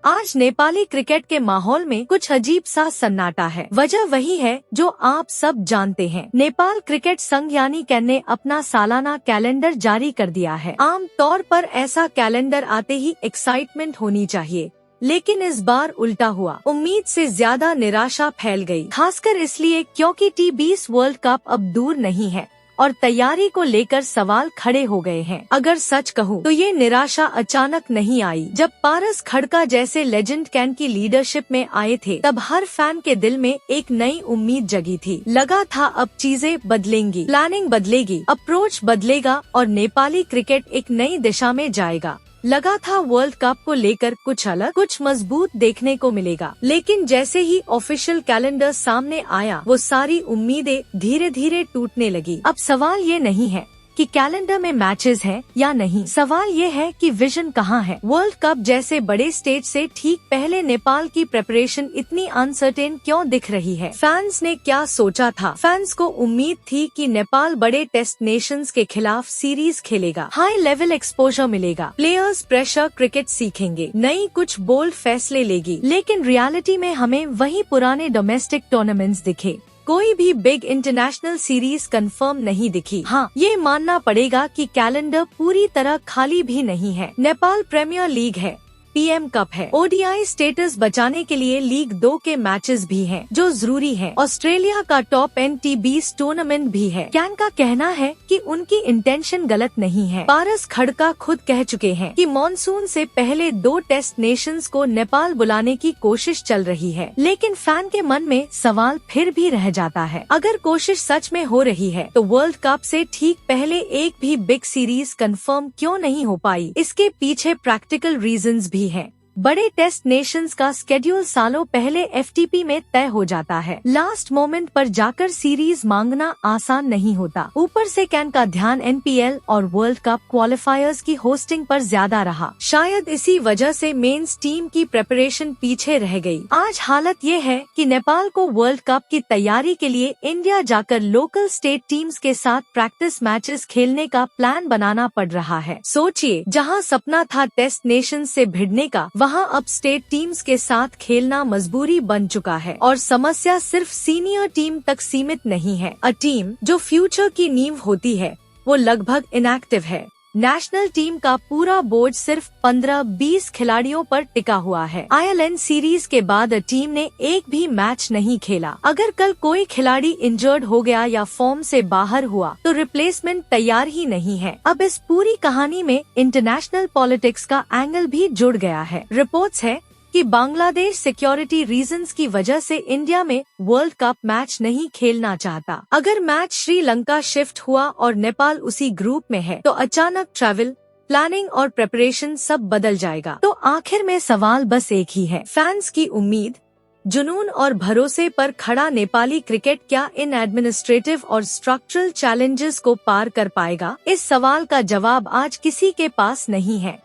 आज नेपाली क्रिकेट के माहौल में कुछ अजीब सा सन्नाटा है। वजह वही है जो आप सब जानते हैं। नेपाल क्रिकेट संघ यानी कैन ने अपना सालाना कैलेंडर जारी कर दिया है। आम तौर पर ऐसा कैलेंडर आते ही एक्साइटमेंट होनी चाहिए, लेकिन इस बार उल्टा हुआ। उम्मीद से ज्यादा निराशा फैल गई, खासकर इसलिए क्योंकि T20 वर्ल्ड कप अब दूर नहीं है और तैयारी को लेकर सवाल खड़े हो गए हैं। अगर सच कहूँ तो ये निराशा अचानक नहीं आई। जब पारस खड़का जैसे लेजेंड कैन की लीडरशिप में आए थे, तब हर फैन के दिल में एक नई उम्मीद जगी थी। लगा था अब चीजें बदलेंगी, प्लानिंग बदलेगी, अप्रोच बदलेगा और नेपाली क्रिकेट एक नई दिशा में जाएगा। लगा था वर्ल्ड कप को लेकर कुछ अलग, कुछ मजबूत देखने को मिलेगा। लेकिन जैसे ही ऑफिशियल कैलेंडर सामने आया, वो सारी उम्मीदें धीरे धीरे टूटने लगी। अब सवाल ये नहीं है कि कैलेंडर में मैचेस हैं या नहीं, सवाल ये है कि विजन कहाँ है। वर्ल्ड कप जैसे बड़े स्टेज से ठीक पहले नेपाल की प्रिपरेशन इतनी अनसर्टेन क्यों दिख रही है? फैंस ने क्या सोचा था? फैंस को उम्मीद थी कि नेपाल बड़े टेस्ट नेशंस के खिलाफ सीरीज खेलेगा, हाई लेवल एक्सपोजर मिलेगा, प्लेयर्स प्रेशर क्रिकेट सीखेंगे, नई कुछ बोल्ड फैसले लेगी। लेकिन रियलिटी में हमें वही पुराने डोमेस्टिक टूर्नामेंट्स दिखे। कोई भी बिग इंटरनेशनल सीरीज कंफर्म नहीं दिखी। हाँ, ये मानना पड़ेगा कि कैलेंडर पूरी तरह खाली भी नहीं है। नेपाल प्रीमियर लीग है, PM कप है, ODI स्टेटस बचाने के लिए लीग 2 के मैचेस भी हैं, जो जरूरी हैं। ऑस्ट्रेलिया का टॉप एंड T20 टूर्नामेंट भी है। कैन का कहना है कि उनकी इंटेंशन गलत नहीं है। पारस खड़का खुद कह चुके हैं कि मॉनसून से पहले 2 टेस्ट नेशंस को नेपाल बुलाने की कोशिश चल रही है। लेकिन फैन के मन में सवाल फिर भी रह जाता है, अगर कोशिश सच में हो रही है तो वर्ल्ड कप से ठीक पहले एक भी बिग सीरीज कंफर्म क्यों नहीं हो पाई? इसके पीछे प्रैक्टिकल रीजंस भी हैं। बड़े टेस्ट नेशंस का स्केड्यूल सालों पहले FTP में तय हो जाता है। लास्ट मोमेंट पर जाकर सीरीज मांगना आसान नहीं होता। ऊपर से कैन का ध्यान NPL और वर्ल्ड कप क्वालिफायर्स की होस्टिंग पर ज्यादा रहा। शायद इसी वजह से मेंस टीम की प्रिपरेशन पीछे रह गई। आज हालत ये है कि नेपाल को वर्ल्ड कप की तैयारी के लिए इंडिया जाकर लोकल स्टेट टीम्स के साथ प्रैक्टिस मैचेस खेलने का प्लान बनाना पड़ रहा है। सोचिए, जहां सपना था टेस्ट नेशन से भिड़ने का, वहाँ अब स्टेट टीम्स के साथ खेलना मजबूरी बन चुका है। और समस्या सिर्फ सीनियर टीम तक सीमित नहीं है। अ टीम जो फ्यूचर की नींव होती है, वो लगभग इनएक्टिव है। नेशनल टीम का पूरा बोर्ड सिर्फ 15-20 खिलाड़ियों पर टिका हुआ है। ILN सीरीज के बाद टीम ने एक भी मैच नहीं खेला। अगर कल कोई खिलाड़ी इंजर्ड हो गया या फॉर्म से बाहर हुआ तो रिप्लेसमेंट तैयार ही नहीं है। अब इस पूरी कहानी में इंटरनेशनल पॉलिटिक्स का एंगल भी जुड़ गया है। रिपोर्ट्स है कि बांग्लादेश सिक्योरिटी रीजंस की वजह से इंडिया में वर्ल्ड कप मैच नहीं खेलना चाहता। अगर मैच श्रीलंका शिफ्ट हुआ और नेपाल उसी ग्रुप में है, तो अचानक ट्रैवल प्लानिंग और प्रिपरेशन सब बदल जाएगा। तो आखिर में सवाल बस एक ही है, फैंस की उम्मीद, जुनून और भरोसे पर खड़ा नेपाली क्रिकेट क्या इन एडमिनिस्ट्रेटिव और स्ट्रक्चरल चैलेंजेस को पार कर पाएगा? इस सवाल का जवाब आज किसी के पास नहीं है।